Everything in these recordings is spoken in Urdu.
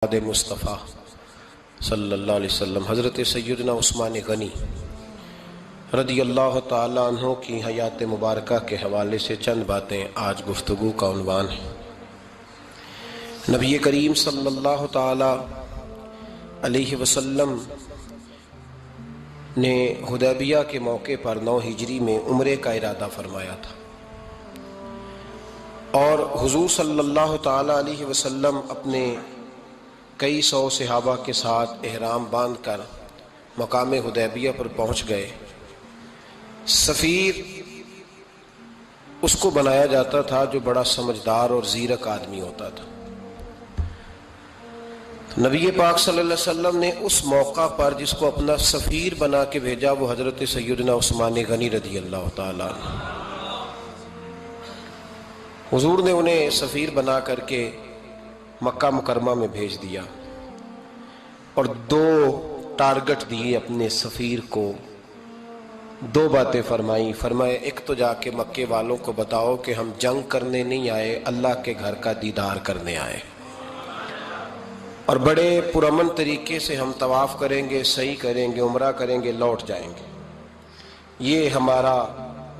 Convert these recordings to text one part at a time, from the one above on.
مصطفیٰ صلی اللہ علیہ وسلم حضرت سیدنا عثمان غنی رضی اللہ تعالیٰ عنہ کی حیات مبارکہ کے حوالے سے چند باتیں آج گفتگو کا عنوان ہے۔ نبی کریم صلی اللہ تعالیٰ علیہ وسلم نے حدیبیہ کے موقع پر 9 ہجری میں عمرے کا ارادہ فرمایا تھا، اور حضور صلی اللہ تعالیٰ علیہ وسلم اپنے کئی سو صحابہ کے ساتھ احرام باندھ کر مقام حدیبیہ پر پہنچ گئے۔ سفیر اس کو بنایا جاتا تھا جو بڑا سمجھدار اور زیرک آدمی ہوتا تھا۔ نبی پاک صلی اللہ علیہ وسلم نے اس موقع پر جس کو اپنا سفیر بنا کے بھیجا وہ حضرت سیدنا عثمان غنی رضی اللہ تعالیٰ عنہ۔ حضور نے انہیں سفیر بنا کر کے مکہ مکرمہ میں بھیج دیا اور 2 ٹارگٹ دیے اپنے سفیر کو، 2 باتیں فرمائے ایک تو جا کے مکے والوں کو بتاؤ کہ ہم جنگ کرنے نہیں آئے، اللہ کے گھر کا دیدار کرنے آئے، اور بڑے پرامن طریقے سے ہم طواف کریں گے، سعی کریں گے، عمرہ کریں گے، لوٹ جائیں گے۔ یہ ہمارا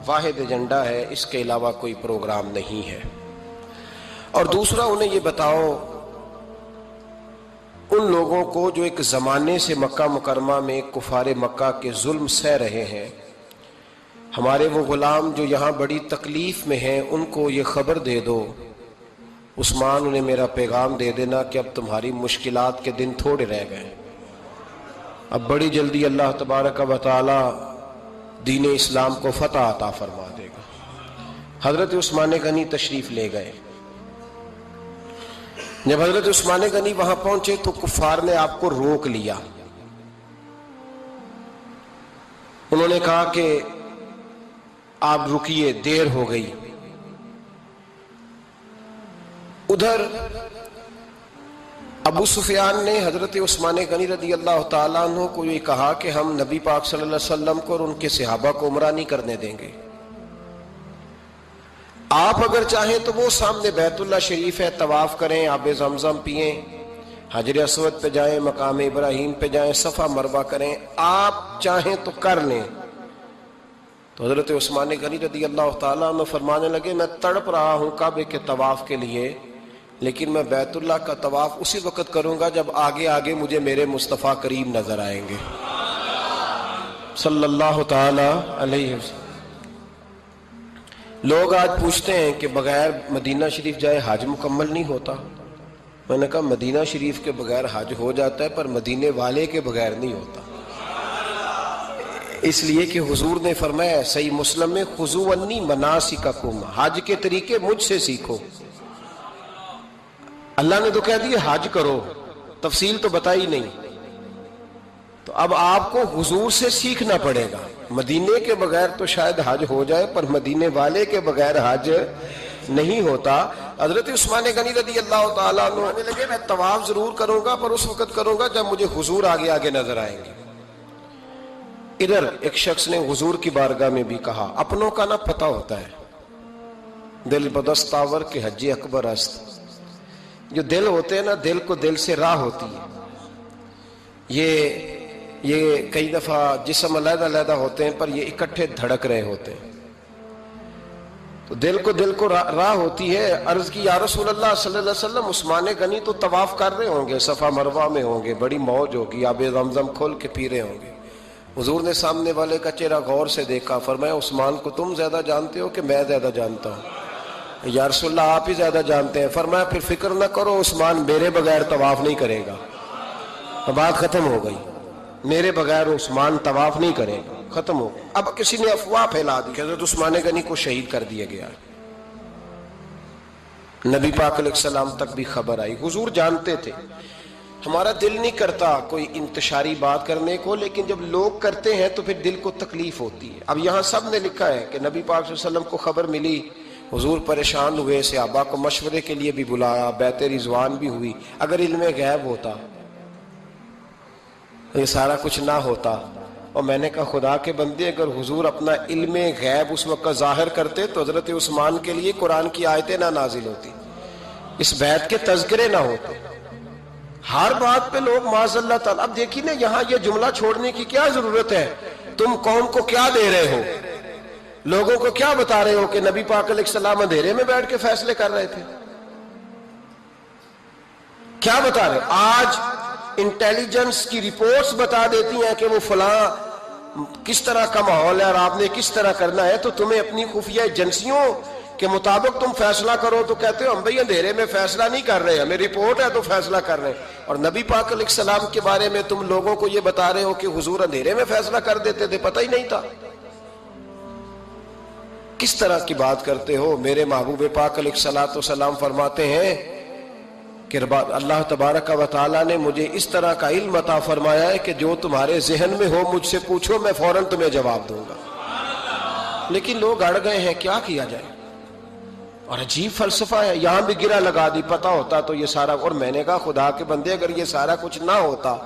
واحد ایجنڈا ہے، اس کے علاوہ کوئی پروگرام نہیں ہے۔ اور دوسرا انہیں یہ بتاؤ ان لوگوں کو جو ایک زمانے سے مکہ مکرمہ میں کفار مکہ کے ظلم سہ رہے ہیں، ہمارے وہ غلام جو یہاں بڑی تکلیف میں ہیں، ان کو یہ خبر دے دو، عثمان انہیں میرا پیغام دے دینا کہ اب تمہاری مشکلات کے دن تھوڑے رہ گئے، اب بڑی جلدی اللہ تبارک و تعالی دین اسلام کو فتح عطا فرما دے گا۔ حضرت عثمان غنی تشریف لے گئے۔ جب حضرت عثمان غنی وہاں پہنچے تو کفار نے آپ کو روک لیا۔ انہوں نے کہا کہ آپ رکیے، دیر ہو گئی۔ ادھر ابو سفیان نے حضرت عثمان غنی رضی اللہ تعالیٰ عنہ کو یہ کہا کہ ہم نبی پاک صلی اللہ علیہ وسلم کو اور ان کے صحابہ کو عمرہ نہیں کرنے دیں گے، آپ اگر چاہیں تو وہ سامنے بیت اللہ شریف ہے، طواف کریں، آب زمزم پئیں، حجر اسود پہ جائیں، مقام ابراہیم پہ جائیں، صفا مروہ کریں، آپ چاہیں تو کر لیں۔ تو حضرت عثمان غنی رضی اللہ تعالیٰ عنہ فرمانے لگے میں تڑپ رہا ہوں کعبے کے طواف کے لیے، لیکن میں بیت اللہ کا طواف اسی وقت کروں گا جب آگے آگے مجھے میرے مصطفیٰ کریم نظر آئیں گے صلی اللہ تعالی علیہ وسلم۔ لوگ آج پوچھتے ہیں کہ بغیر مدینہ شریف جائے حج مکمل نہیں ہوتا۔ میں نے کہا مدینہ شریف کے بغیر حج ہو جاتا ہے، پر مدینے والے کے بغیر نہیں ہوتا، اس لیے کہ حضور نے فرمایا صحیح مسلم میں خذوا عنی مناسککم، حج کے طریقے مجھ سے سیکھو۔ اللہ نے تو کہہ دیا حج کرو، تفصیل تو بتائی نہیں، تو اب آپ کو حضور سے سیکھنا پڑے گا۔ مدینے کے بغیر تو شاید حج ہو جائے، پر مدینے والے کے بغیر حج نہیں ہوتا۔ حضرت عثمان غنی رضی اللہ تعالیٰ عنہ کہنے لگے میں طواف ضرور کروں گا، پر اس وقت کروں گا جب مجھے حضور آگے آگے نظر آئیں گے۔ ادھر ایک شخص نے حضور کی بارگاہ میں بھی کہا اپنوں کا نہ پتہ ہوتا ہے، دل بدست آور کے حج اکبر است۔ جو دل ہوتے ہیں نا، دل کو دل سے راہ ہوتی ہے۔ یہ کئی دفعہ جسم علیحدہ علیحدہ ہوتے ہیں پر یہ اکٹھے دھڑک رہے ہوتے ہیں، تو دل کو راہ ہوتی ہے۔ عرض کی یا رسول اللہ صلی اللہ علیہ وسلم عثمان غنی تو طواف کر رہے ہوں گے، صفا مروہ میں ہوں گے، بڑی موج ہوگی، آب زمزم کھول کے پی رہے ہوں گے۔ حضور نے سامنے والے کا چہرہ غور سے دیکھا، فرمایا عثمان کو تم زیادہ جانتے ہو کہ میں زیادہ جانتا ہوں؟ یا رسول اللہ آپ ہی زیادہ جانتے ہیں۔ فرمایا پھر فکر نہ کرو، عثمان میرے بغیر طواف نہیں کرے گا۔ بات ختم ہو گئی، میرے بغیر عثمان طواف نہیں کرے گا، ختم ہو گئی۔ اب کسی نے افواہ پھیلا دی کہ حضرت عثمان غنی کو شہید کر دیا گیا۔ نبی پاک علیہ السلام تک بھی خبر آئی۔ حضور جانتے تھے ہمارا دل نہیں کرتا کوئی انتشاری بات کرنے کو، لیکن جب لوگ کرتے ہیں تو پھر دل کو تکلیف ہوتی ہے۔ اب یہاں سب نے لکھا ہے کہ نبی پاک صلی اللہ علیہ وسلم کو خبر ملی، حضور پریشان ہوئے، صحابہ کو مشورے کے لیے بھی بلایا، بیعت رضوان بھی ہوئی۔ اگر علم غیب ہوتا، یہ سارا کچھ نہ ہوتا۔ اور میں نے کہا خدا کے بندے اگر حضور اپنا علم غیب اس وقت ظاہر کرتے تو حضرت عثمان کے لیے قرآن کی آیتیں نہ نازل ہوتی، اس بیعت کے تذکرے نہ ہوتے۔ ہر بات پہ لوگ معاذ اللہ تعالیٰ. اب دیکھیے نا یہاں یہ جملہ چھوڑنے کی کیا ضرورت ہے؟ تم قوم کو کیا دے رہے ہو؟ لوگوں کو کیا بتا رہے ہو کہ نبی پاک علیہ السلام اندھیرے میں بیٹھ کے فیصلے کر رہے تھے؟ کیا بتا رہے ہو؟ آج انٹیلیجنس کی رپورٹس بتا دیتی ہیں کہ وہ فلاں کس طرح کا ماحول ہے اور آپ نے کس طرح کرنا ہے، تو تمہیں اپنی خفیہ ایجنسیوں کے مطابق تم فیصلہ کرو تو کہتے ہو ہم بھئی اندھیرے میں فیصلہ نہیں کر رہے، ہمیں رپورٹ ہے تو فیصلہ کر رہے ہیں. اور نبی پاک علیہ السلام کے بارے میں تم لوگوں کو یہ بتا رہے ہو کہ حضور اندھیرے میں فیصلہ کر دیتے تھے، پتہ ہی نہیں تھا. کس طرح کی بات کرتے ہو؟ میرے محبوب پاک علیہ الصلوۃ والسلام فرماتے ہیں کہ اللہ تبارک و تعالیٰ نے مجھے اس طرح کا علم عطا فرمایا ہے کہ جو تمہارے ذہن میں ہو مجھ سے پوچھو، میں فوراً تمہیں جواب دوں گا. لیکن لوگ اڑ گئے ہیں، کیا کیا جائے؟ اور عجیب فلسفہ ہے، یہاں بھی گرہ لگا دی. پتہ ہوتا تو یہ سارا، اور میں نے کہا خدا کے بندے اگر یہ سارا کچھ نہ ہوتا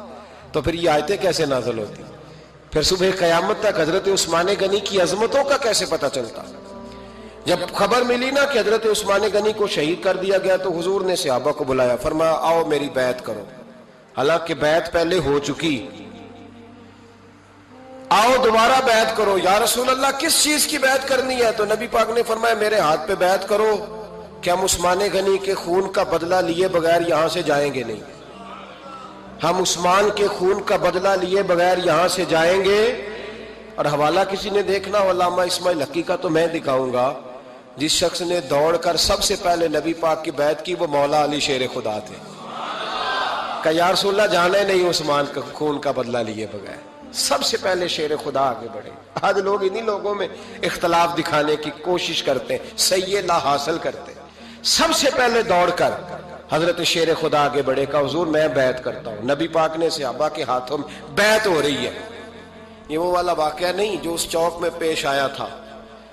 تو پھر یہ آیتیں کیسے نازل ہوتی؟ پھر صبح قیامت تک حضرت عثمان غنی کی عظمتوں کا کیسے پتہ چلتا؟ جب خبر ملی نا کہ حضرت عثمان غنی کو شہید کر دیا گیا تو حضور نے صحابہ کو بلایا، فرمایا آؤ میری بیعت کرو. حالانکہ بیعت پہلے ہو چکی، آؤ دوبارہ بیعت کرو. یا رسول اللہ کس چیز کی بیعت کرنی ہے؟ تو نبی پاک نے فرمایا میرے ہاتھ پہ بیعت کرو کہ ہم عثمان غنی کے خون کا بدلہ لیے بغیر یہاں سے جائیں گے نہیں. ہم عثمان کے خون کا بدلہ لیے بغیر یہاں سے جائیں گے. اور حوالہ کسی نے دیکھنا علامہ اسماعیل حقی کا تو میں دکھاؤں گا، جس شخص نے دوڑ کر سب سے پہلے نبی پاک کی بیعت کی وہ مولا علی شیر خدا تھے. کہ یا رسول اللہ جانے نہیں عثمان کا خون کا بدلہ لیے بغیر. سب سے پہلے شیر خدا آگے بڑھے. آج لوگ انہی لوگوں میں اختلاف دکھانے کی کوشش کرتے ہیں، صحیح لا حاصل کرتے ہیں. سب سے پہلے دوڑ کر حضرت شیر خدا آگے بڑھے کہ حضور میں بیعت کرتا ہوں. نبی پاک نے صحابہ کے ہاتھوں میں بیعت ہو رہی ہے. یہ وہ والا واقعہ نہیں جو اس چوک میں پیش آیا تھا،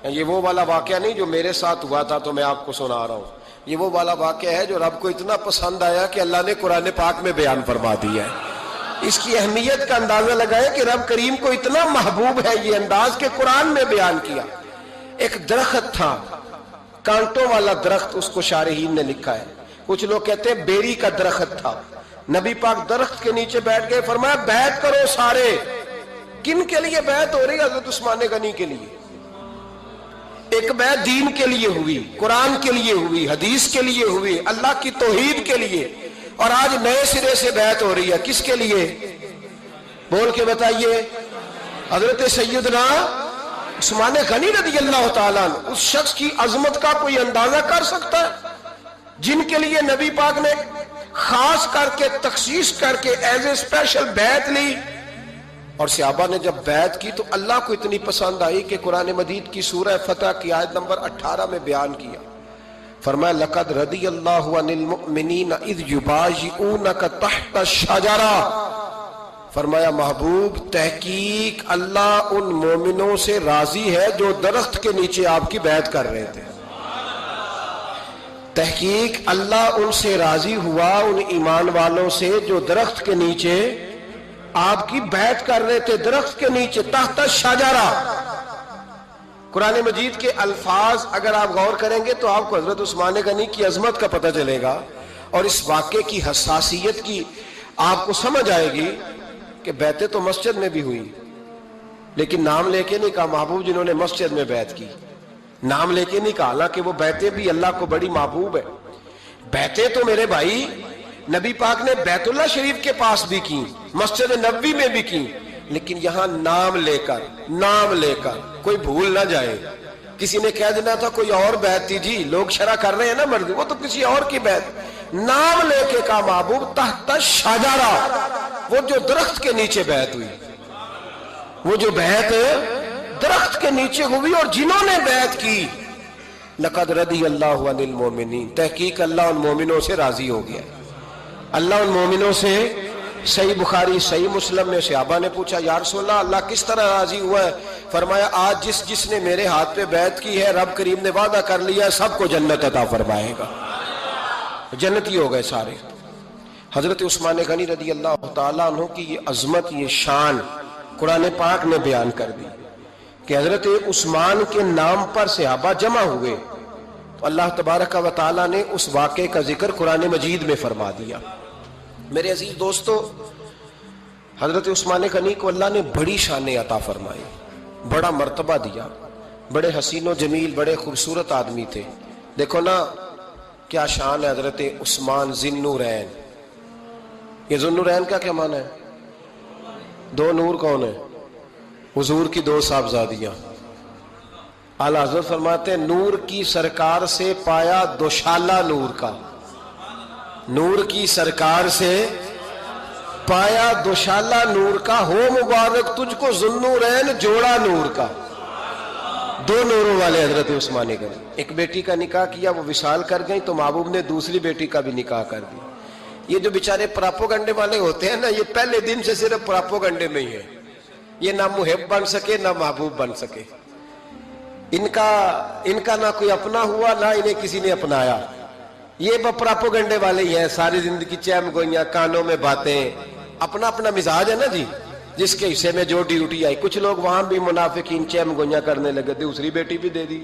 یہ وہ والا واقعہ نہیں جو میرے ساتھ ہوا تھا تو میں آپ کو سنا رہا ہوں. یہ وہ والا واقعہ ہے جو رب کو اتنا پسند آیا کہ اللہ نے قرآن پاک میں بیان فرما دیا ہے. اس کی اہمیت کا اندازہ لگائے کہ رب کریم کو اتنا محبوب ہے یہ انداز کہ قرآن میں بیان کیا. ایک درخت تھا، کانٹوں والا درخت، اس کو شارحین نے لکھا ہے. کچھ لوگ کہتے ہیں بیری کا درخت تھا. نبی پاک درخت کے نیچے بیٹھ گئے، فرمایا بیعت کرو سارے. کن کے لیے بیعت ہو رہی ہے؟ حضرت عثمان غنی کے لیے. ایک بیعت دین کے لیے ہوئی، قرآن کے لیے ہوئی، حدیث کے لیے ہوئی، اللہ کی توحید کے لیے. اور آج نئے سرے سے بیعت ہو رہی ہے، کس کے لیے؟ بول کے بتائیے. حضرت سیدنا عثمان غنی رضی اللہ تعالیٰ عنہ، اس شخص کی عظمت کا کوئی اندازہ کر سکتا ہے جن کے لیے نبی پاک نے خاص کر کے تخصیص کر کے ایز اے اسپیشل بیعت لی. اور صحابہ نے جب بیعت کی تو اللہ کو اتنی پسند آئی کہ قرآن مجید کی سورہ فتح کی آیت نمبر 18 میں بیان کیا. فرمایا لقد رضی اللہ عن المؤمنین اذ یبایعونک تحت الشجرہ. فرمایا محبوب تحقیق اللہ ان مومنوں سے راضی ہے جو درخت کے نیچے آپ کی بیعت کر رہے تھے. تحقیق اللہ ان سے راضی ہوا، ان ایمان والوں سے جو درخت کے نیچے آپ کی بیعت کر رہے تھے. درخت کے نیچے تحت الشجرہ. قرآن مجید کے الفاظ اگر آپ غور کریں گے تو آپ کو حضرت عثمان غنی کی عظمت کا پتہ چلے گا اور اس واقعے کی حساسیت کی آپ کو سمجھ آئے گی کہ بیعتیں تو مسجد میں بھی ہوئی لیکن نام لے کے نہیں کہا محبوب جنہوں نے مسجد میں بیعت کی. نام لے کے نہیں کہا، حالانکہ وہ بیعتیں بھی اللہ کو بڑی محبوب ہے. بیعتیں تو میرے بھائی نبی پاک نے بیت اللہ شریف کے پاس بھی کی، مسجد نبوی میں بھی کی، لیکن یہاں نام لے کر کوئی بھول نہ جائے. کسی نے کہہ دینا تھا کوئی اور بیعت تھی جی، لوگ شرع کر رہے ہیں نا مرضی، وہ تو کسی اور کی بیعت. نام لے کے کہا محبوب تحت الشجرہ، وہ جو درخت کے نیچے بیعت ہوئی، وہ جو بیعت درخت کے نیچے ہوئی. اور جنہوں نے بیعت کی لقد رضی اللہ عن المؤمنین، تحقیق اللہ ان مومنوں سے راضی ہو گیا. اللہ ان مومنوں سے. صحیح بخاری صحیح مسلم میں صحابہ نے پوچھا یا رسول اللہ اللہ کس طرح راضی ہوا ہے؟ فرمایا آج جس نے میرے ہاتھ پہ بیعت کی ہے رب کریم نے وعدہ کر لیا ہے سب کو جنت عطا فرمائے گا. جنتی ہو گئے سارے. حضرت عثمان غنی رضی اللہ تعالیٰ عنہ کی یہ عظمت، یہ شان قرآن پاک نے بیان کر دی کہ حضرت عثمان کے نام پر صحابہ جمع ہوئے. اللہ تبارک و تعالیٰ نے اس واقعے کا ذکر قرآن مجید میں فرما دیا. میرے عزیز دوستو، حضرت عثمان غنی کو اللہ نے بڑی شان عطا فرمائی، بڑا مرتبہ دیا، بڑے حسین و جمیل، بڑے خوبصورت آدمی تھے۔ دیکھو نا کیا شان ہے حضرت عثمان ذی النورین۔ یہ ذی النورین کا کیا معنی ہے؟ دو نور کون ہیں؟ حضور کی دو صاحبزادیاں۔ اعلیٰ حضرت فرماتے ہیں نور کی سرکار سے پایا دوشالہ نور کا، نور کی سرکار سے پایا دوشالہ نور کا، ہو مبارک تجھ کو ذی النورین جوڑا نور کا۔ دو نوروں والے حضرت عثمان غنی۔ ایک بیٹی کا نکاح کیا، وہ وصال کر گئی تو محبوب نے دوسری بیٹی کا بھی نکاح کر دیا۔ یہ جو بیچارے پراپوگنڈے والے ہوتے ہیں نا، یہ پہلے دن سے صرف پراپوگنڈے میں ہی ہے، یہ نہ محب بن سکے نہ محبوب بن سکے۔ ان کا نہ کوئی اپنا ہوا نہ انہیں کسی نے اپنایا، یہ پراپوگنڈے والے ہی ہیں، ساری زندگی چیم گوئیاں، کانوں میں باتیں، اپنا اپنا مزاج ہے نا جی، جس کے حصے میں جو ڈیوٹی آئی۔ کچھ لوگ وہاں بھی منافقین چیم گوئیاں کرنے لگے، دوسری بیٹی بھی دے دی،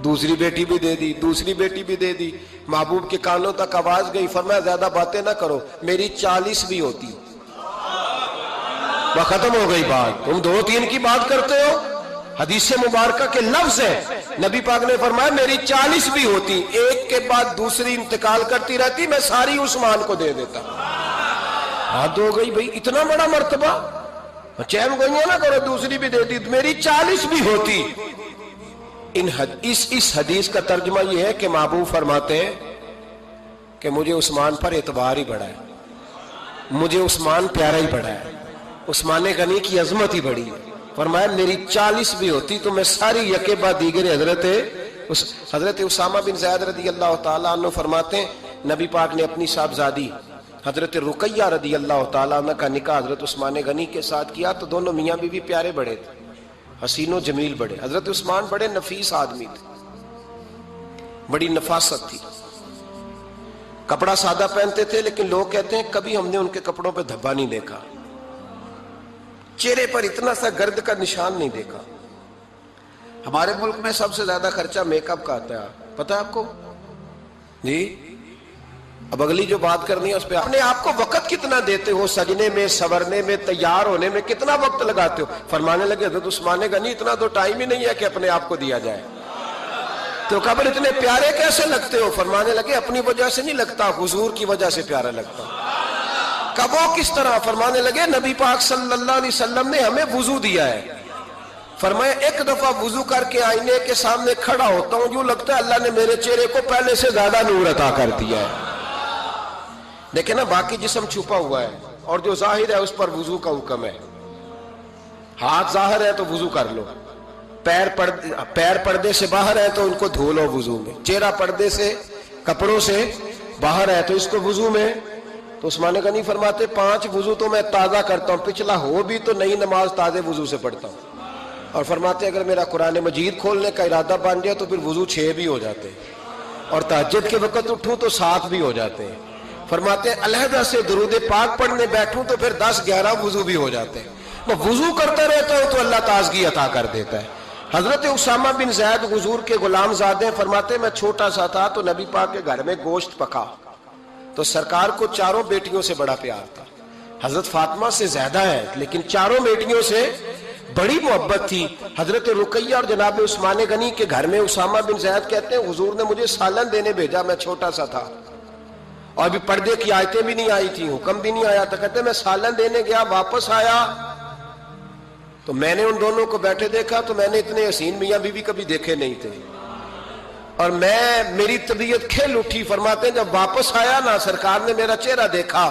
دوسری بیٹی بھی دے دی، دوسری بیٹی بھی دے دی۔ محبوب کے کانوں تک آواز گئی، فرمایا زیادہ باتیں نہ کرو، میری 40 بھی ہوتی۔ وہ ختم ہو گئی بات، تم 2-3 کی بات کرتے ہو، حدیث مبارکہ کے لفظ ہے، نبی پاک نے فرمایا میری 40 بھی ہوتی، ایک کے بعد دوسری انتقال کرتی رہتی، میں ساری عثمان کو دے دیتا۔ حد ہو گئی بھئی، اتنا بڑا مرتبہ، چیم گوئیاں نہ کرو، دوسری بھی دیتی، میری 40 بھی ہوتی۔ اس حدیث کا ترجمہ یہ ہے کہ محبوب فرماتے ہیں کہ مجھے عثمان پر اعتبار ہی بڑا ہے، مجھے عثمان پیارا ہی بڑا ہے، عثمان غنی کی عظمت ہی بڑی ہے۔ فرمایا میری 40 بھی ہوتی تو میں ساری یکے بعد دیگر حضرت اسامہ بن زید رضی اللہ تعالیٰ عنہ فرماتے ہیں نبی پاک نے اپنی صاحبزادی حضرت رقیہ رضی اللہ تعالیٰ عنہ کا نکاح حضرت عثمان غنی کے ساتھ کیا تو دونوں میاں بیوی پیارے بڑے تھے، حسین و جمیل بڑے۔ حضرت عثمان بڑے نفیس آدمی تھے، بڑی نفاست تھی، کپڑا سادہ پہنتے تھے، لیکن لوگ کہتے ہیں کبھی ہم نے ان کے کپڑوں پہ دھبا نہیں دیکھا، چہرے پر اتنا سا گرد کا نشان نہیں دیکھا۔ ہمارے ملک میں سب سے زیادہ خرچہ میک اپ کا آتا ہے، پتہ ہے آپ کو جی؟ اب اگلی جو بات کرنی ہے اس پہ اپنے آپ کو وقت کتنا دیتے ہو، سجنے میں، سورنے میں، تیار ہونے میں کتنا وقت لگاتے ہو؟ فرمانے لگے حضرت عثمان غنی اتنا تو ٹائم ہی نہیں ہے کہ اپنے آپ کو دیا جائے۔ تو قبر اتنے پیارے کیسے لگتے ہو؟ فرمانے لگے اپنی وجہ سے نہیں لگتا، حضور کی وجہ سے پیارا لگتا۔ کب وہ کس طرح؟ فرمانے لگے نبی پاک صلی اللہ علیہ وسلم نے ہمیں وضو دیا ہے، فرمایا ایک دفعہ وضو کر کے آئینے کے سامنے کھڑا ہوتا ہوں، یوں لگتا ہے اللہ نے میرے چہرے کو پہلے سے زیادہ نور عطا کر دیا ہے۔ دیکھیں نا، باقی جسم چھپا ہوا ہے اور جو ظاہر ہے اس پر وضو کا حکم ہے۔ ہاتھ ظاہر ہے تو وضو کر لو، پیر پردے سے باہر ہے تو ان کو دھو لو وضو میں، چہرہ پردے سے کپڑوں سے باہر ہے تو اس کو وضو میں۔ تو عثمان غنی فرماتے 5 وضو تو میں تازہ کرتا ہوں، پچھلا ہو بھی تو نئی نماز تازے وضو سے پڑھتا ہوں۔ اور فرماتے اگر میرا قرآن مجید کھولنے کا ارادہ بن جائے تو پھر وضو 6 بھی ہو جاتے ہیں، اور تہجد کے وقت اٹھوں تو 7 بھی ہو جاتے ہیں۔ فرماتے علیحدہ سے درود پاک پڑھنے بیٹھوں تو پھر 10-11 وضو بھی ہو جاتے ہیں۔ میں وضو کرتا رہتا ہوں تو اللہ تازگی عطا کر دیتا ہے۔ حضرت اسامہ بن زید حضور کے غلام زادے فرماتے میں چھوٹا سا تھا تو نبی پاک کے گھر میں گوشت پکا تو سرکار کو 4 بیٹیوں سے بڑا پیار تھا، حضرت فاطمہ سے زیادہ ہے لیکن 4 بیٹیوں سے بڑی محبت تھی۔ حضرت رقیہ اور جناب عثمان غنی کے گھر میں اسامہ بن زید کہتے ہیں حضور نے مجھے سالن دینے بھیجا، میں چھوٹا سا تھا اور ابھی پردے کی آیتیں بھی نہیں آئی تھی، حکم بھی نہیں آیا تھا۔ کہتے ہیں میں سالن دینے گیا، واپس آیا تو میں نے ان دونوں کو بیٹھے دیکھا تو میں نے اتنے حسین میاں بیوی کبھی دیکھے نہیں تھے، اور میری طبیعت کھل اٹھی۔ فرماتے ہیں جب واپس آیا نا، سرکار نے میرا چہرہ دیکھا،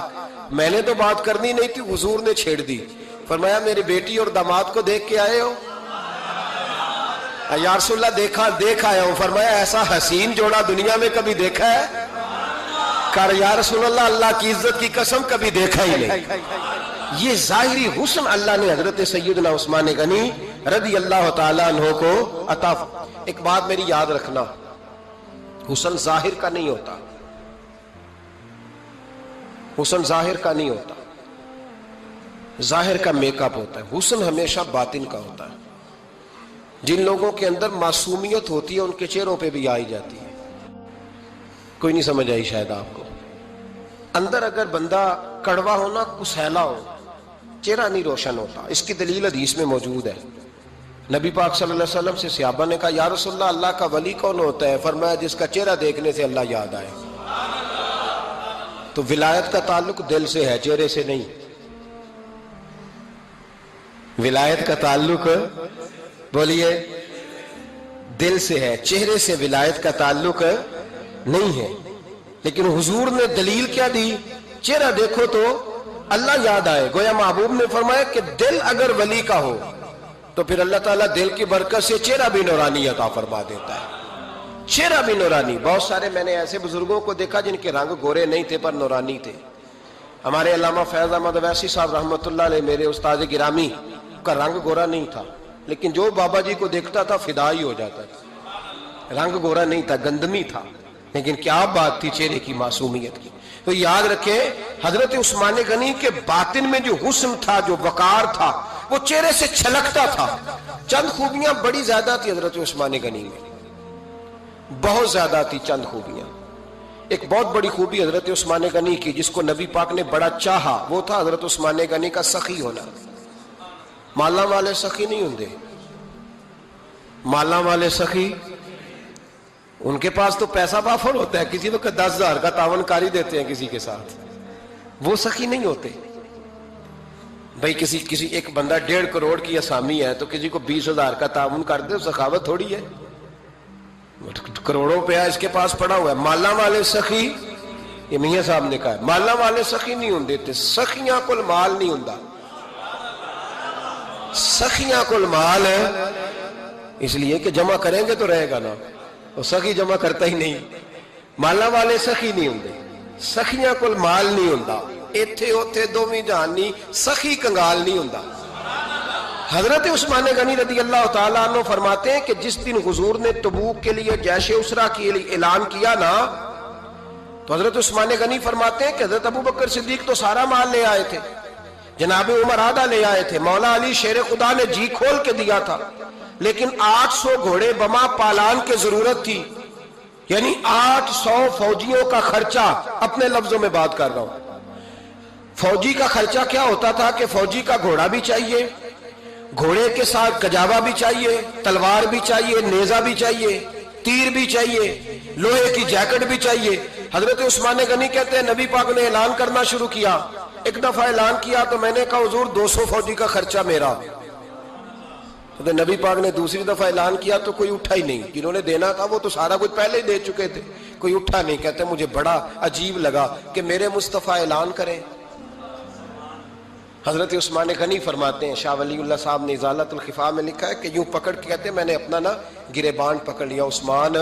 میں نے تو بات کرنی نہیں تھی، حضور نے چھیڑ دی۔ فرمایا میری بیٹی اور داماد کو دیکھ کے آئے ہو؟ یا رسول اللہ دیکھ آیا ہوں۔ فرمایا ایسا حسین جوڑا دنیا میں کبھی دیکھا ہے؟ کہا یا رسول اللہ اللہ کی عزت کی قسم کبھی دیکھا ہی نہیں۔ یہ ظاہری حسن اللہ نے حضرت سیدنا عثمان غنی رضی اللہ تعالیٰ عنہ کو عطا۔ ایک بات میری یاد رکھنا، حسن ظاہر کا نہیں ہوتا، حسن ظاہر کا نہیں ہوتا، ظاہر کا میک اپ ہوتا ہے، حسن ہمیشہ باطن کا ہوتا ہے۔ جن لوگوں کے اندر معصومیت ہوتی ہے ان کے چہروں پہ بھی آئی جاتی ہے۔ کوئی نہیں سمجھ آئی شاید آپ کو۔ اندر اگر بندہ کڑوا ہونا کسیلا ہو چہرہ نہیں روشن ہوتا. اس کی دلیل حدیث میں موجود ہے. نبی پاک صلی اللہ علیہ وسلم سے صحابہ نے کہا یا رسول اللہ اللہ کا ولی کون ہوتا ہے؟ فرمایا جس کا چہرہ دیکھنے سے اللہ یاد آئے. تو ولایت کا تعلق دل سے ہے، چہرے سے نہیں. ولایت کا تعلق بولیے دل سے ہے، چہرے سے ولایت کا تعلق نہیں ہے. لیکن حضور نے دلیل کیا دی؟ چہرہ دیکھو تو اللہ یاد آئے. گویا محبوب نے فرمایا کہ دل اگر ولی کا ہو تو پھر اللہ تعالیٰ دل کی برکت سے چہرہ بھی نورانی عطا فرما دیتا ہے. چہرہ بھی نورانی. بہت سارے میں نے ایسے بزرگوں کو دیکھا جن کے رنگ گورے نہیں تھے پر نورانی تھے. ہمارے علامہ فیض احمد اویسی صاحب رحمۃ اللہ علیہ میرے استاد گرامی کا رنگ گورا نہیں تھا، لیکن جو بابا جی کو دیکھتا تھا فدا ہی ہو جاتا تھا. رنگ گورا نہیں تھا، گندمی تھا، لیکن کیا بات تھی چہرے کی معصومیت کی. تو یاد رکھیں حضرت عثمان غنی کے باطن میں جو حسن تھا، جو وقار تھا، وہ چہرے سے چھلکتا تھا. چند خوبیاں بڑی زیادہ تھی حضرت عثمان غنی میں، بہت زیادہ تھی چند خوبیاں. ایک بہت بڑی خوبی حضرت عثمان غنی کی جس کو نبی پاک نے بڑا چاہا، وہ تھا حضرت عثمان غنی کا سخی ہونا. مالا والے سخی نہیں ہوندے. مالا والے سخی ان کے پاس تو پیسہ وافر ہوتا ہے، کسی وقت 10,000 کا تعاون کاری دیتے ہیں کسی کے ساتھ. وہ سخی نہیں ہوتے. بھائی کسی ایک بندہ 1.5 کروڑ کی اسامی ہے تو کسی کو 20,000 کا تعاون کر دے، سخاوت تھوڑی ہے. کروڑوں روپیہ اس کے پاس پڑا ہوا ہے. مالا والے سخی، یہ میاں صاحب نے کہا ہے، مالا والے سخی نہیں ہوندے تے سخیاں کول مال نہیں ہوندا. سخیاں کول مال ہے اس لیے کہ جمع کریں گے تو رہے گا نا، وہ سخی جمع کرتا ہی نہیں. مالا والے سخی نہیں ہوندے. سخیاں کول مال نہیں ہوندا. ایتھے اوتھے دوویں جہان نہیں، سخی کنگال نہیں ہوندا. حضرت عثمان غنی رضی اللہ تعالیٰ عنہ فرماتے ہیں کہ جس دن حضور نے تبوک کے لیے جیش اسرا کی اعلان کیا نا، تو حضرت عثمان غنی فرماتے ہیں کہ حضرت ابو بکر صدیق تو سارا مال لے آئے تھے، جناب عمر آدھا لے آئے تھے، مولا علی شیر خدا نے جی کھول کے دیا تھا، لیکن 800 گھوڑے بما پالان کی ضرورت تھی. یعنی 800 فوجیوں کا خرچہ. اپنے لفظوں میں بات کر رہا ہوں. فوجی کا خرچہ کیا ہوتا تھا کہ فوجی کا گھوڑا بھی چاہیے، گھوڑے کے ساتھ کجاوا بھی چاہیے، تلوار بھی چاہیے، نیزہ بھی چاہیے، تیر بھی چاہیے، لوہے کی جیکٹ بھی چاہیے. حضرت عثمان غنی کہتے ہیں نبی پاک نے اعلان کرنا شروع کیا. ایک دفعہ اعلان کیا تو میں نے کہا حضور 200 فوجی کا خرچہ میرا. تو نبی پاک نے دوسری دفعہ اعلان کیا تو کوئی اٹھا ہی نہیں. جنہوں نے دینا تھا وہ تو سارا کچھ پہلے ہی دے چکے تھے، کوئی اٹھا نہیں. کہتے مجھے بڑا عجیب لگا کہ میرے مصطفیٰ اعلان کریں. حضرت عثمان غنی فرماتے ہیں، شاہ ولی اللہ صاحب نے ازالت الخفا میں لکھا ہے کہ یوں پکڑ کے کہتے ہیں میں نے اپنا نا گریبان پکڑ لیا. عثمان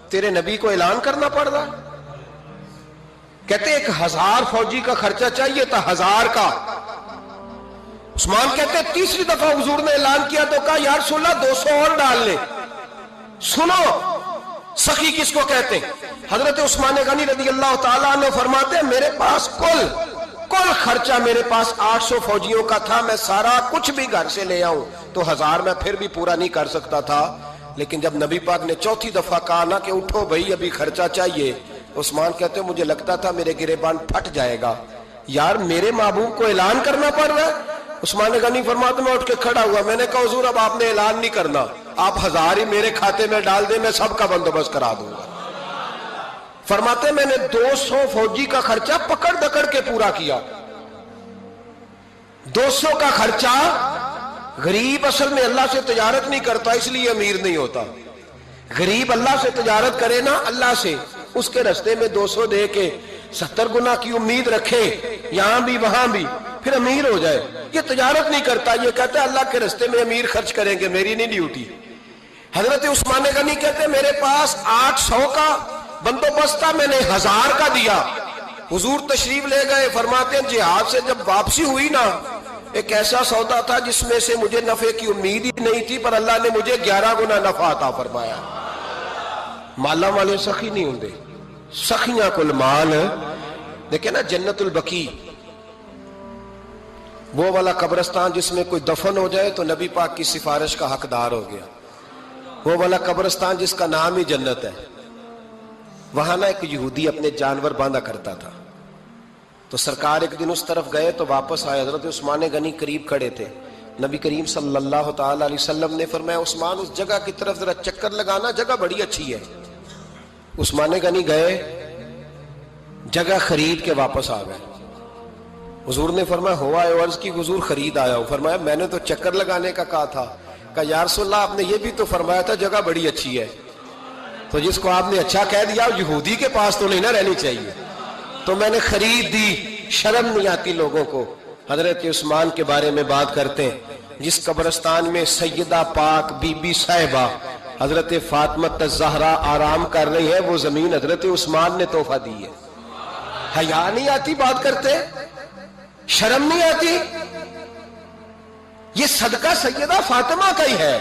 تیرے نبی کو اعلان کرنا پڑ رہا. کہتے 1000 فوجی کا خرچہ چاہیے تھا، 1000 کا. عثمان کہتے تیسری دفعہ حضور نے اعلان کیا تو کہا یا رسول اللہ 200 اور ڈال لے. سنو سخی کس کو کہتے ہیں؟ حضرت عثمان غنی رضی اللہ تعالیٰ عنہ فرماتے ہیں میرے پاس کل خرچہ میرے پاس 800 فوجیوں کا تھا. میں سارا کچھ بھی گھر سے لے آؤں تو 1000 میں پھر بھی پورا نہیں کر سکتا تھا. لیکن جب نبی پاک نے چوتھی دفعہ کہا نا کہ اٹھو بھائی ابھی خرچہ چاہیے، عثمان کہتے ہیں مجھے لگتا تھا میرے گریبان پھٹ جائے گا. یار میرے محبوب کو اعلان کرنا پڑ رہا ہے. عثمان غنی فرماتے میں اٹھ کے کھڑا ہوا. میں نے کہا حضور اب آپ نے اعلان نہیں کرنا، آپ 1000 ہی میرے کھاتے میں ڈال دیں، میں سب کا بندوبست کرا دوں گا. فرماتے میں نے 200 فوجی کا خرچہ پکڑ دکڑ کے پورا کیا. 200 کا خرچہ. غریب اصل میں اللہ سے تجارت نہیں کرتا اس لیے امیر نہیں ہوتا. غریب اللہ سے تجارت کرے نا، اللہ سے، اس کے رستے میں 200 دے کے 70 گنا کی امید رکھے یہاں بھی وہاں بھی، پھر امیر ہو جائے. یہ تجارت نہیں کرتا، یہ کہتا ہے اللہ کے رستے میں امیر خرچ کریں گے، میری نہیں ڈیوٹی. حضرت عثمان غنی کہتے ہیں میرے پاس 800 کا بندوبست تھا، میں نے 1000 کا دیا. حضور تشریف لے گئے. فرماتے ہیں جہاد سے جب واپسی ہوئی نا، ایک ایسا سودا تھا جس میں سے مجھے نفع کی امید ہی نہیں تھی، پر اللہ نے مجھے 11 گنا نفع عطا فرمایا. مالا والے سخی نہیں ہوندے، سخیاں کل مال. دیکھیں نا جنت البقیع، وہ والا قبرستان جس میں کوئی دفن ہو جائے تو نبی پاک کی سفارش کا حقدار ہو گیا. وہ والا قبرستان جس کا نام ہی جنت ہے. وہاں نا ایک یہودی اپنے جانور باندھا کرتا تھا. تو سرکار ایک دن اس طرف گئے تو واپس آئے، حضرت عثمان غنی قریب کھڑے تھے، نبی کریم صلی اللہ تعالی علیہ وسلم نے فرمایا عثمان اس جگہ کی طرف ذرا چکر لگانا، جگہ بڑی اچھی ہے۔ عثمان غنی گئے، جگہ خرید کے واپس آ گئے۔ حضور نے فرمایا ہوا ہے؟ عرض کی حضور خرید آیا ہوں۔ فرمایا میں نے تو چکر لگانے کا کہا تھا۔ کہا یا رسول اللہ آپ نے یہ بھی تو فرمایا تھا جگہ بڑی اچھی ہے، تو جس کو آپ نے اچھا کہہ دیا یہودی کے پاس تو نہیں نہ رہنی چاہیے، تو میں نے خرید دی۔ شرم نہیں آتی لوگوں کو۔ حضرت عثمان کے بارے میں بات کرتے ہیں، جس قبرستان میں سیدہ پاک بی بی صاحبہ حضرت فاطمہ الزہرا آرام کر رہی ہے، وہ زمین حضرت عثمان نے تحفہ دی ہے۔ حیا نہیں آتی بات کرتے؟ شرم نہیں آتی؟ یہ صدقہ سیدہ فاطمہ کا ہی ہے،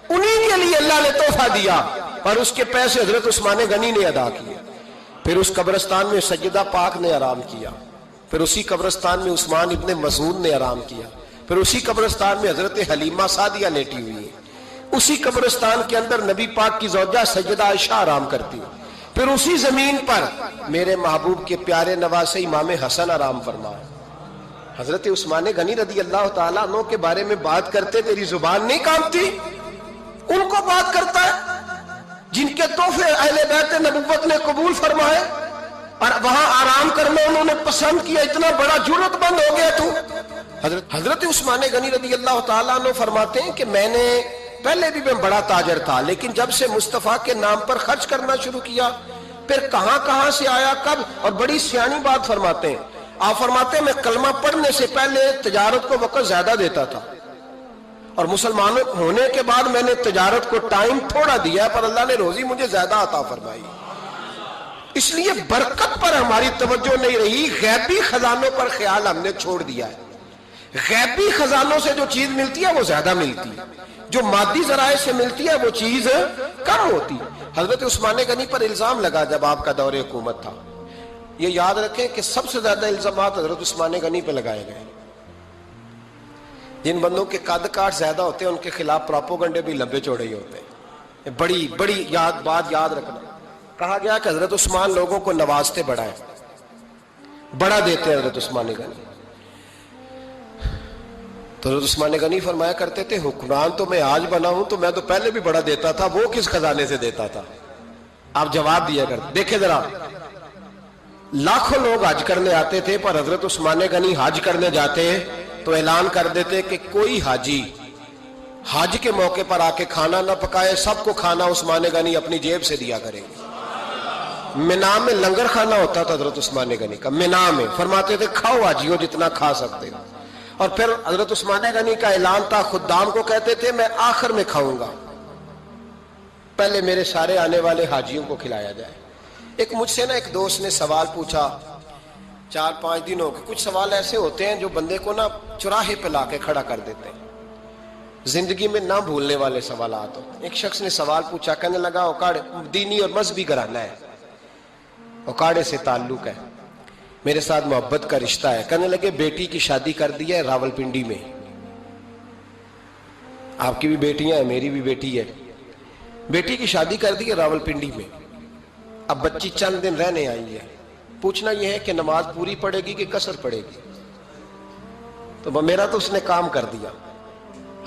انہی کے لیے اللہ نے تحفہ دیا، اور اس کے پیسے حضرت عثمان غنی نے ادا کیے۔ پھر اس قبرستان میں سیدہ پاک نے آرام کیا، پھر اسی قبرستان میں عثمان ابن مسعود نے آرام کیا، پھر اسی قبرستان میں حضرت حلیمہ سعدیہ لیٹی ہوئی ہے، اسی قبرستان کے اندر نبی پاک کی زوجہ سیدہ عائشہ آرام کرتی ہے، پھر اسی زمین پر میرے محبوب کے پیارے نواسے امام حسن آرام فرمائے۔ حضرت عثمان غنی رضی اللہ تعالیٰ عنہ کے بارے میں بات کرتے تیری زبان نہیں کانپتی؟ ان کو بات کرتا ہے جن کے تحفے اہل بیت نبوت نے قبول فرمائے، اور وہاں آرام کرنا انہوں نے پسند کیا، اتنا بڑا جرأت مند ہو گیا تو۔ حضرت عثمان غنی رضی اللہ تعالیٰ عنہ فرماتے ہیں کہ میں نے پہلے بھی میں بڑا تاجر تھا، لیکن جب سے مصطفیٰ کے نام پر خرچ کرنا شروع کیا، پھر کہاں کہاں سے آیا کب، اور بڑی سیانی بات فرماتے ہیں۔ آپ فرماتے ہیں میں کلمہ پڑھنے سے پہلے تجارت کو وقت زیادہ دیتا تھا، اور مسلمان ہونے کے بعد میں نے تجارت کو ٹائم تھوڑا دیا، پر اللہ نے روزی مجھے زیادہ عطا فرمائی، اس لیے برکت پر ہماری توجہ نہیں رہی، غیبی خزانوں پر خیال ہم نے چھوڑ دیا ہے۔ غیبی خزانوں سے جو چیز ملتی ہے وہ زیادہ ملتی ہے، جو مادی ذرائع سے ملتی ہے وہ چیز کم ہوتی۔ حضرت عثمان غنی پر الزام لگا جب آپ کا دور حکومت تھا، یہ یاد رکھیں کہ سب سے زیادہ الزامات حضرت عثمان غنی پہ لگائے گئے۔ جن بندوں کے قد کاٹ زیادہ ہوتے ہیں ان کے خلاف پروپیگنڈے بھی لمبے چوڑے ہی ہوتے ہیں۔ بڑی بڑی بات یاد رکھنا، کہا گیا کہ حضرت عثمان لوگوں کو نوازتے بڑا ہے، بڑا دیتے ہیں حضرت عثمان غنی۔ تو حضرت عثمان غنی فرمایا کرتے تھے حکمران تو میں آج بنا ہوں تو میں تو پہلے بھی بڑا دیتا تھا، وہ کس خزانے سے دیتا تھا؟ آپ جواب دیا کرتے۔ دیکھیں ذرا، لاکھوں لوگ حج کرنے آتے تھے، پر حضرت عثمان غنی حج کرنے جاتے تو اعلان کر دیتے کہ کوئی حاجی حج کے موقع پر آ کے کھانا نہ پکائے، سب کو کھانا عثمان غنی اپنی جیب سے دیا کریں گے۔ مینا میں لنگر کھانا ہوتا تھا حضرت عثمان غنی کا، مینا میں فرماتے تھے کھاؤ حاجیوں جتنا کھا سکتے ہو، اور پھر حضرت عثمان غنی کا اعلان تھا، خدام کو کہتے تھے میں آخر میں کھاؤں گا، پہلے میرے سارے آنے والے حاجیوں کو کھلایا جائے۔ ایک مجھ سے ایک دوست نے سوال پوچھا 4-5 دنوں کے، کچھ سوال ایسے ہوتے ہیں جو بندے کو چوراہے پہ لا کے کھڑا کر دیتے ہیں، زندگی میں نہ بھولنے والے سوالات ہوتے ہیں۔ ایک شخص نے سوال پوچھا، کہنے لگا اوکاڑے دینی اور مذہبی گھرانہ ہے، اوکاڑے سے تعلق ہے، میرے ساتھ محبت کا رشتہ ہے۔ کہنے لگے بیٹی کی شادی کر دی ہے راول پنڈی میں، آپ کی بھی بیٹیاں ہیں میری بھی بیٹی ہے، بیٹی کی شادی کر دی ہے راول پنڈی میں، اب بچی چند دن رہنے آئی ہے، پوچھنا یہ ہے کہ نماز پوری پڑے گی کہ قصر پڑے گی؟ تو میرا تو اس نے کام کر دیا،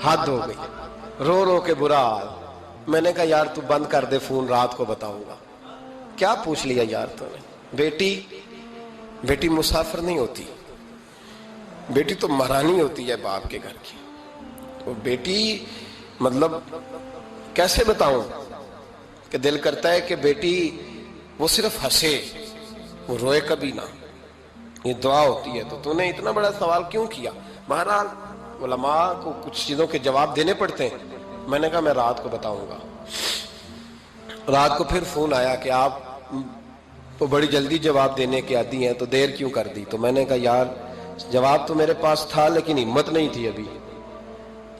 حد ہو گئی، رو رو کے برا حال۔ میں نے کہا یار تو بند کر دے فون، رات کو بتاؤں گا۔ کیا پوچھ لیا یار تو نے؟ بیٹی مسافر نہیں ہوتی، بیٹی تو مہرانی ہوتی ہے باپ کے گھر کی، تو بیٹی مطلب کیسے بتاؤں کہ دل کرتا ہے کہ بیٹی وہ صرف ہنسے، وہ روئے کبھی نہ، یہ دعا ہوتی ہے۔ تو نے اتنا بڑا سوال کیوں کیا؟ بہرحال علماء کو کچھ چیزوں کے جواب دینے پڑتے ہیں۔ میں نے کہا میں رات کو بتاؤں گا۔ رات کو پھر فون آیا کہ آپ تو بڑی جلدی جواب دینے کے عادی ہیں تو دیر کیوں کر دی؟ تو میں نے کہا یار جواب تو میرے پاس تھا لیکن ہمت نہیں تھی ابھی۔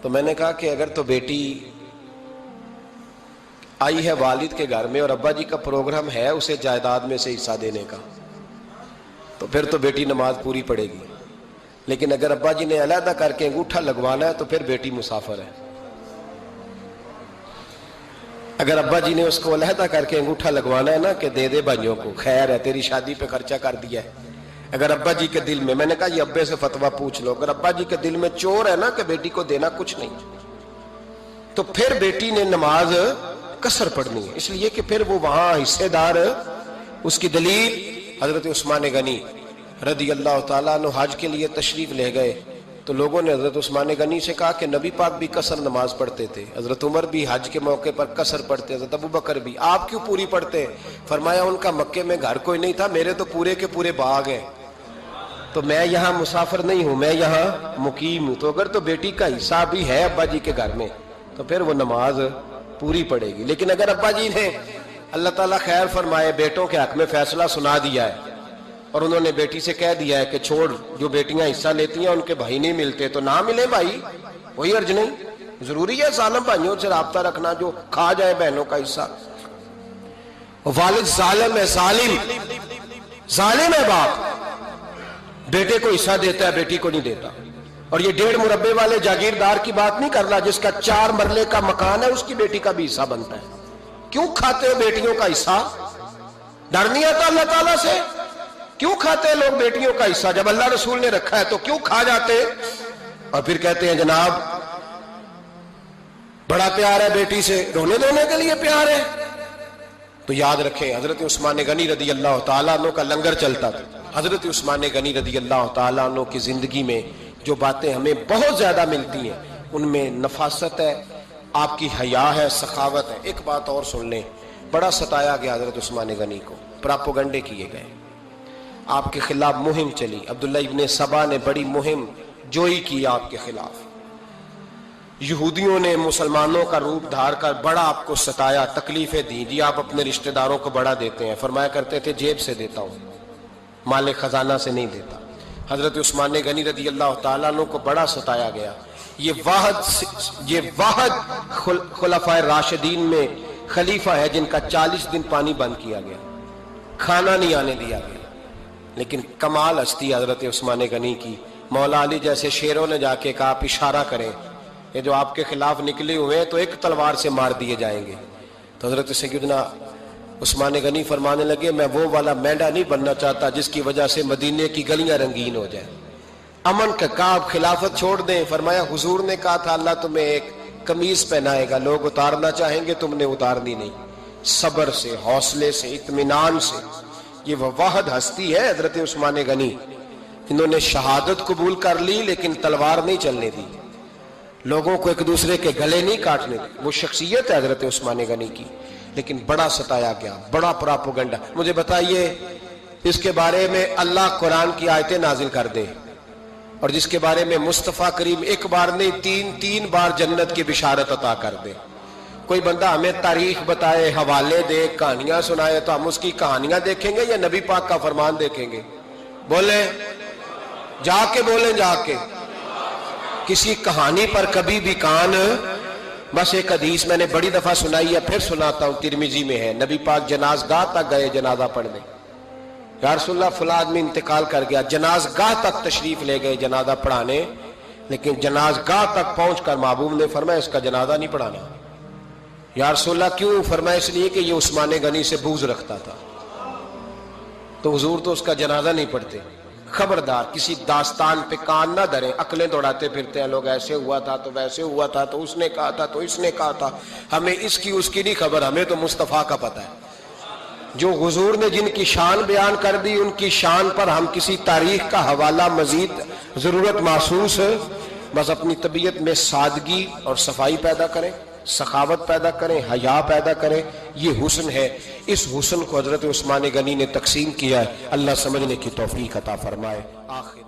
تو میں نے کہا کہ اگر تو بیٹی آئی ہے والد کے گھر میں اور ابا جی کا پروگرام ہے اسے جائیداد میں سے حصہ دینے کا، تو پھر تو بیٹی نماز پوری پڑے گی، لیکن اگر ابا جی نے علیحدہ کر کے انگوٹھا لگوانا ہے تو پھر بیٹی مسافر ہے۔ اگر ابا جی نے اس کو علیحدہ کر کے انگوٹھا لگوانا ہے نا کہ دے دے بھائیوں کو، خیر ہے تیری شادی پہ خرچہ کر دیا ہے، اگر ابا جی کے دل میں نے کہا یہ ابے سے فتویٰ پوچھ لو، اگر ابا جی کے دل میں چور ہے نا کہ بیٹی کو دینا کچھ نہیں، تو پھر بیٹی نے نماز قصر پڑھنی ہے، اس لیے کہ پھر وہ وہاں حصے دار۔ اس کی دلیل حضرت عثمان غنی رضی اللہ تعالیٰ عنہ حج کے لیے تشریف لے گئے تو لوگوں نے حضرت عثمان غنی سے کہا کہ نبی پاک بھی قصر نماز پڑھتے تھے، حضرت عمر بھی حج کے موقع پر قصر پڑھتے، حضرت ابو بکر بھی، آپ کیوں پوری پڑھتے؟ فرمایا ان کا مکے میں گھر کوئی نہیں تھا، میرے تو پورے کے پورے باغ ہیں، تو میں یہاں مسافر نہیں ہوں، میں یہاں مقیم ہوں، تو اگر تو بیٹی کا حصہ بھی ہے ابا جی کے گھر میں تو پھر وہ نماز پوری پڑے گی۔ لیکن اگر ابا جی نے اللہ تعالیٰ خیر فرمائے بیٹوں کے حق میں فیصلہ سنا دیا ہے اور انہوں نے بیٹی سے کہہ دیا ہے کہ چھوڑ، جو بیٹیاں حصہ لیتی ہیں ان کے بھائی نہیں ملتے تو نہ ملے بھائی، کوئی حرج نہیں، ضروری ہے ظالم بھائیوں سے رابطہ رکھنا جو کھا جائے بہنوں کا حصہ۔ والد ظالم ہے، ظالم ہے باپ، بیٹے کو حصہ دیتا ہے بیٹی کو نہیں دیتا۔ اور یہ 1.5 مربے والے جاگیردار کی بات نہیں کر رہا، جس کا 4 مرلے کا مکان ہے اس کی بیٹی کا بھی حصہ بنتا ہے۔ کیوں کھاتے ہو بیٹیوں کا حصہ؟ ڈر نہیں آتا اللہ تعالیٰ سے؟ کیوں کھاتے ہیں لوگ بیٹیوں کا حصہ؟ جب اللہ رسول نے رکھا ہے تو کیوں کھا جاتے؟ اور پھر کہتے ہیں جناب بڑا پیار ہے بیٹی سے، رونے دھونے کے لیے پیار ہے۔ تو یاد رکھیں حضرت عثمان غنی رضی اللہ تعالیٰ عنہ کا لنگر چلتا تھا۔ حضرت عثمان غنی رضی اللہ تعالیٰ عنہ کی زندگی میں جو باتیں ہمیں بہت زیادہ ملتی ہیں ان میں نفاست ہے، آپ کی حیا ہے، سخاوت ہے۔ ایک بات اور سن لیں، بڑا ستایا گیا حضرت عثمان غنی کو، پراپوگنڈے کیے گئے، آپ کے خلاف مہم چلی، عبداللہ ابن سبا نے بڑی مہم جوئی کی آپ کے خلاف، یہودیوں نے مسلمانوں کا روپ دھار کر بڑا آپ کو ستایا، تکلیفیں دی، جی آپ اپنے رشتہ داروں کو بڑا دیتے ہیں، فرمایا کرتے تھے جیب سے دیتا ہوں، مال خزانہ سے نہیں دیتا۔ حضرت عثمان غنی رضی اللہ تعالیٰ عنہ کو بڑا ستایا گیا۔ یہ واحد خلفائے راشدین میں خلیفہ ہے جن کا 40 دن پانی بند کیا گیا، کھانا نہیں آنے دیا گیا۔ لیکن کمال ہستی حضرت عثمان غنی کی، مولا علی جیسے شیروں نے جا کے کہا آپ اشارہ کریں، یہ جو آپ کے خلاف نکلے ہوئے ہیں تو ایک تلوار سے مار دیے جائیں گے۔ تو حضرت سیدنا عثمان غنی فرمانے لگے میں وہ والا مینڈا نہیں بننا چاہتا جس کی وجہ سے مدینے کی گلیاں رنگین ہو جائیں، امن کا کعب خلافت چھوڑ دیں۔ فرمایا حضور نے کہا تھا اللہ تمہیں ایک قمیض پہنائے گا، لوگ اتارنا چاہیں گے تم نے اتارنی نہیں، صبر سے، حوصلے سے، اطمینان سے۔ یہ وہ واحد ہستی ہے حضرت عثمان غنی، انہوں نے شہادت قبول کر لی لیکن تلوار نہیں چلنے دی، لوگوں کو ایک دوسرے کے گلے نہیں کاٹنے دی، وہ شخصیت ہے حضرت عثمان غنی کی۔ لیکن بڑا ستایا گیا، بڑا پراپوگنڈا۔ مجھے بتائیے اس کے بارے میں اللہ قرآن کی آیتیں نازل کر دے اور جس کے بارے میں مصطفیٰ کریم ایک بار نہیں تین بار جنت کی بشارت عطا کر دے، کوئی بندہ ہمیں تاریخ بتائے، حوالے دے، کہانیاں سنائے تو ہم اس کی کہانیاں دیکھیں گے یا نبی پاک کا فرمان دیکھیں گے؟ بولیں، جا کے بولیں، جا کے۔ کسی کہانی پر کبھی بھی کان، بس ایک حدیث میں نے بڑی دفعہ سنائی ہے، پھر سناتا ہوں، ترمذی میں ہے، نبی پاک جنازگاہ تک گئے جنازہ پڑھنے، یا رسول اللہ فلاں آدمی انتقال کر گیا، جنازگاہ تک تشریف لے گئے جنازہ پڑھانے، لیکن جنازگاہ تک پہنچ کر محبوب نے فرمایا اس کا جنازہ نہیں پڑھانا۔ یا رسول اللہ کیوں؟ فرمایا اس لیے کہ یہ عثمان غنی سے بغض رکھتا تھا، تو حضور تو اس کا جنازہ نہیں پڑھتے۔ خبردار کسی داستان پہ کان نہ دھریں، عقلیں دوڑاتے پھرتے ہیں لوگ، ایسے ہوا تھا تو ویسے ہوا تھا تو اس نے کہا تھا تو اس نے کہا تھا، ہمیں اس کی نہیں خبر، ہمیں تو مصطفیٰ کا پتہ ہے۔ جو حضور نے جن کی شان بیان کر دی ان کی شان پر ہم کسی تاریخ کا حوالہ مزید ضرورت محسوس ہے، بس اپنی طبیعت میں سادگی اور صفائی پیدا کریں، سخاوت پیدا کریں، حیا پیدا کریں، یہ حسن ہے۔ اس حسن کو حضرت عثمان غنی نے تقسیم کیا ہے، اللہ سمجھنے کی توفیق عطا فرمائے۔ آخر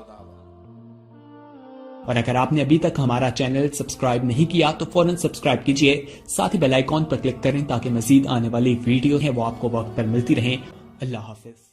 اور اگر آپ نے ابھی تک ہمارا چینل سبسکرائب نہیں کیا تو فوراً سبسکرائب کیجئے، ساتھ ہی بیل آئیکن پر کلک کریں تاکہ مزید آنے والی ویڈیو ہیں وہ آپ کو وقت پر ملتی رہیں۔ اللہ حافظ۔